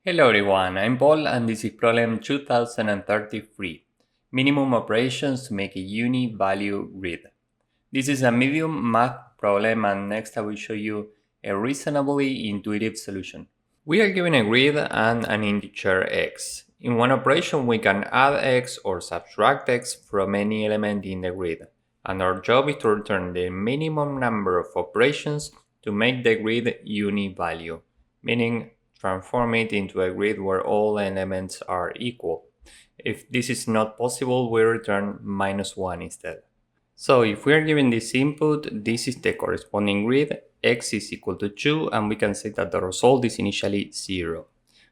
Hello everyone, I'm Paul and this is problem 2033. Minimum operations to make a uni-value grid. This is a medium math problem and next I will show you a reasonably intuitive solution. We are given a grid and an integer x. In one operation we can add x or subtract x from any element in the grid. And our job is to return the minimum number of operations to make the grid uni-value, meaning transform it into a grid where all elements are equal. If this is not possible, we return -1 instead. So if we are given this input, this is the corresponding grid, x is equal to 2, and we can say that the result is initially 0.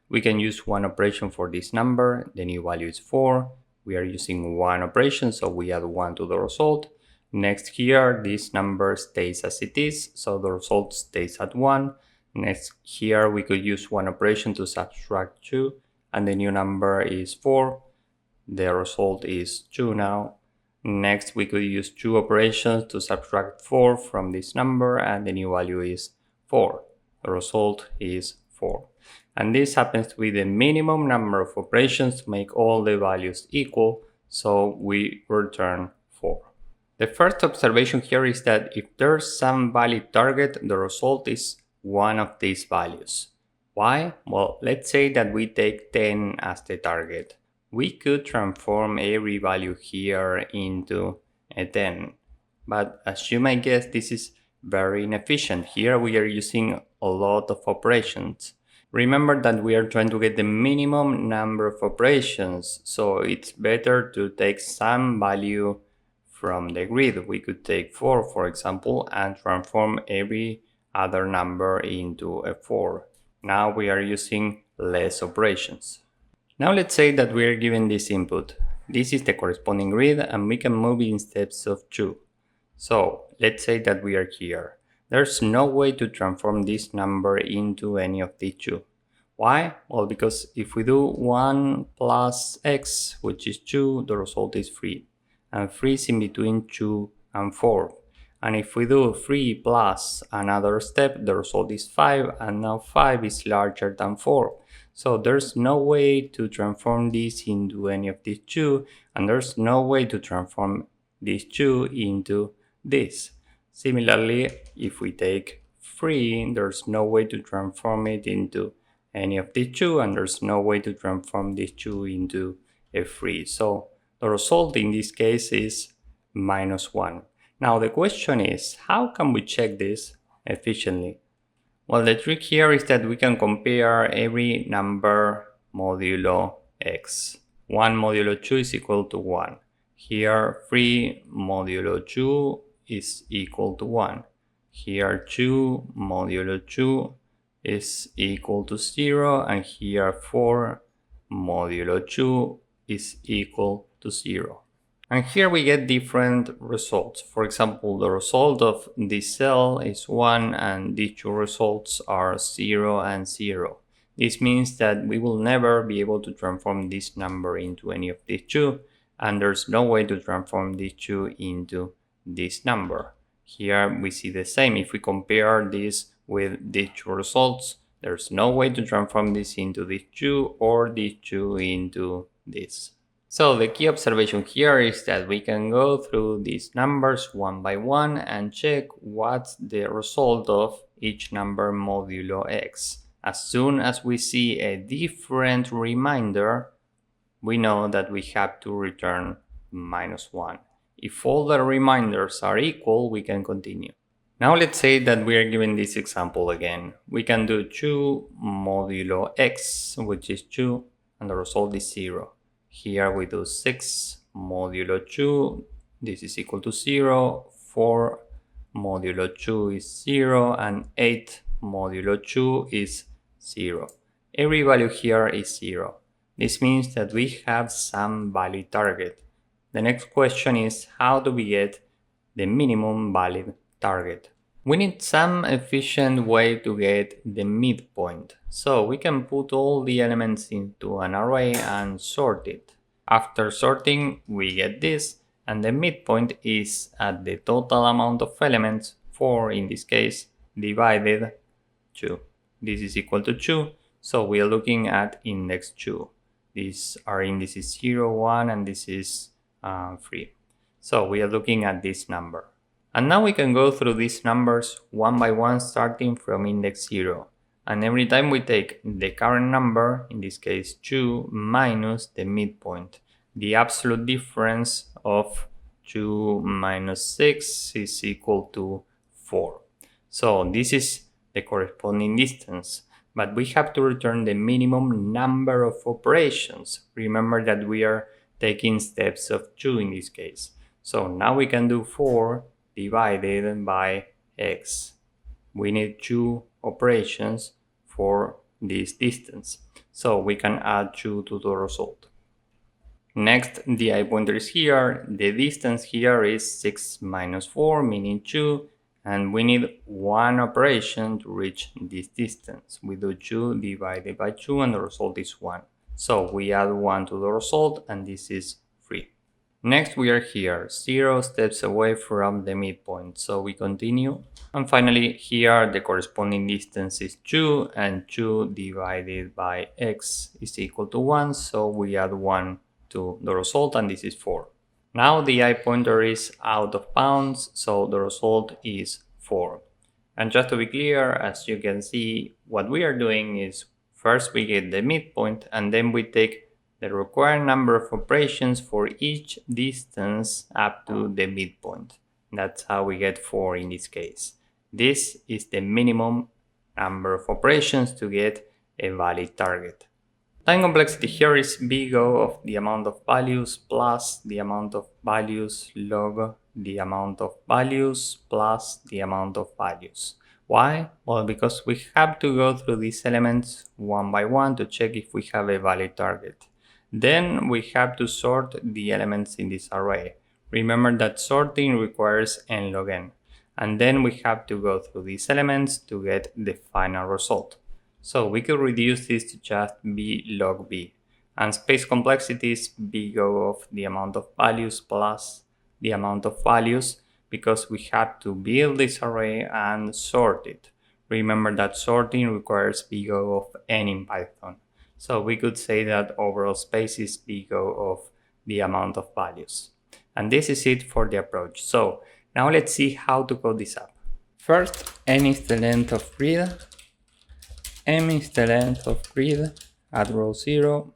We can use one operation for this number, the new value is 4. We are using one operation, so we add 1 to the result. Next here, this number stays as it is, so the result stays at 1. Next here, we could use one operation to subtract 2, and the new number is 4. The result is 2 now. Next, we could use two operations to subtract 4 from this number, and the new value is 4. The result is 4. And this happens to be the minimum number of operations to make all the values equal, so we return 4. The first observation here is that if there's some valid target, the result is one of these values. Why? Well, let's say that we take 10 as the target. We could transform every value here into a 10. But as you might guess, this is very inefficient. Here we are using a lot of operations. Remember that we are trying to get the minimum number of operations, so it's better to take some value from the grid. We could take 4, for example, and transform every other number into a 4. Now we are using less operations. Now let's say that we are given this input. This is the corresponding grid and we can move in steps of 2. So let's say that we are here. There's no way to transform this number into any of these 2. Why? Well, because if we do 1 plus x, which is 2, the result is 3. And 3 is in between 2 and 4. And if we do 3 plus another step, the result is 5, and now 5 is larger than 4. So there's no way to transform this into any of these 2, and there's no way to transform these 2 into this. Similarly, if we take 3, there's no way to transform it into any of these 2, and there's no way to transform these 2 into a 3. So the result in this case is -1. Now the question is, how can we check this efficiently? Well, the trick here is that we can compare every number modulo x. 1 modulo 2 is equal to 1. Here 3 modulo 2 is equal to 1. Here 2 modulo 2 is equal to 0, and here 4 modulo 2 is equal to 0. And here we get different results. For example, the result of this cell is 1 and these two results are 0 and 0. This means that we will never be able to transform this number into any of these 2, and there's no way to transform these 2 into this number. Here we see the same. If we compare this with these two results, there's no way to transform this into these 2 or these 2 into this. So the key observation here is that we can go through these numbers one by one and check what's the result of each number modulo x. As soon as we see a different remainder, we know that we have to return -1. If all the reminders are equal, we can continue. Now let's say that we are given this example again. We can do 2 modulo x, which is 2, and the result is 0. Here we do 6 modulo 2, this is equal to 0, 4 modulo 2 is 0, and 8 modulo 2 is 0. Every value here is 0. This means that we have some valid target. The next question is, how do we get the minimum valid target? We need some efficient way to get the midpoint. So we can put all the elements into an array and sort it. After sorting, we get this, and the midpoint is at the total amount of elements, 4 in this case, divided 2. This is equal to 2, So we are looking at index 2. Our index is 0, 1, and this is 3. So we are looking at this number. And now we can go through these numbers one by one, starting from index 0. And every time we take the current number, in this case 2, minus the midpoint. The absolute difference of 2 minus 6 is equal to 4. So this is the corresponding distance, but we have to return the minimum number of operations. Remember that we are taking steps of 2 in this case. So now we can do 4 divided by x. We need 2 operations for this distance, so we can add 2 to the result. Next, the I pointer is here. The distance here is 6 minus 4, meaning 2, and we need 1 operation to reach this distance. We do 2 divided by 2 and the result is 1. So we add 1 to the result and this is 3. Next we are here, 0 steps away from the midpoint, so we continue. And finally here the corresponding distance is 2 and 2 divided by x is equal to 1, so we add 1 to the result and this is 4. Now the I pointer is out of bounds, so the result is 4. And just to be clear, as you can see, what we are doing is first we get the midpoint and then we take the required number of operations for each distance up to the midpoint. That's how we get 4 in this case. This is the minimum number of operations to get a valid target. Time complexity here is big O of the amount of values plus the amount of values log the amount of values plus the amount of values. Why? Well, because we have to go through these elements one by one to check if we have a valid target. Then we have to sort the elements in this array. Remember that sorting requires n log n. And then we have to go through these elements to get the final result. So we could reduce this to just b log b. And space complexity is big O of the amount of values plus the amount of values, because we have to build this array and sort it. Remember that sorting requires big O of n in Python. So we could say that overall space is big O of the amount of values. And this is it for the approach. So now let's see how to code this up. First, n is the length of grid, m is the length of grid at row 0.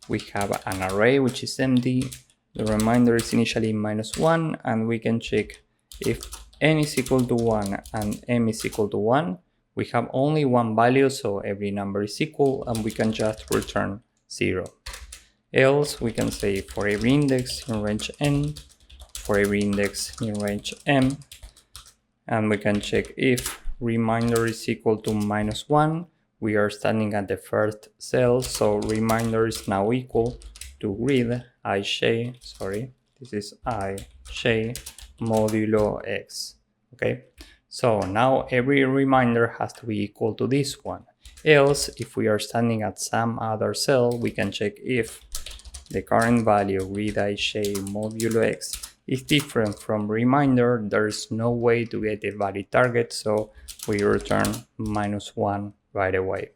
We have an array which is empty. The remainder is initially -1, and we can check if n is equal to 1 and m is equal to 1. We have only one value, so every number is equal, and we can just return 0. Else, we can say for every index in range n, for every index in range m, and we can check if remainder is equal to -1. We are standing at the first cell, so remainder is now equal to grid I j, this is I j modulo x. Okay, so now every remainder has to be equal to this one. Else, if we are standing at some other cell, we can check if the current value grid I j modulo x is different from remainder. There is no way to get a valid target, so we return -1 right away.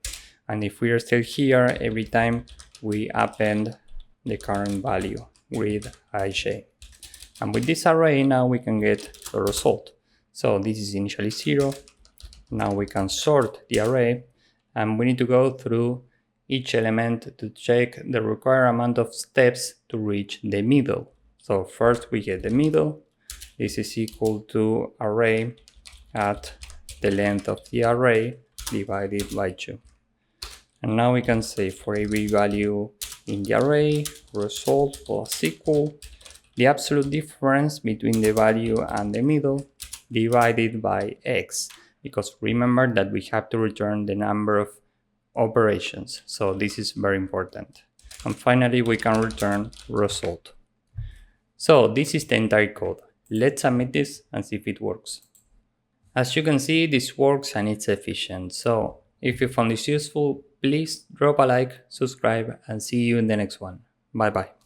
And if we are still here, every time we append the current value grid I j. And with this array now we can get the result. So this is initially 0. Now we can sort the array, and we need to go through each element to check the required amount of steps to reach the middle. So first we get the middle. This is equal to array at the length of the array divided by 2. And now we can say for every value in the array, result plus equal the absolute difference between the value and the middle divided by x, because remember that we have to return the number of operations, so this is very important. And finally we can return result. So this is the entire code. Let's submit this and see if it works. As you can see, this works and it's efficient. So if you found this useful, please drop a like, subscribe, and see you in the next one. Bye bye.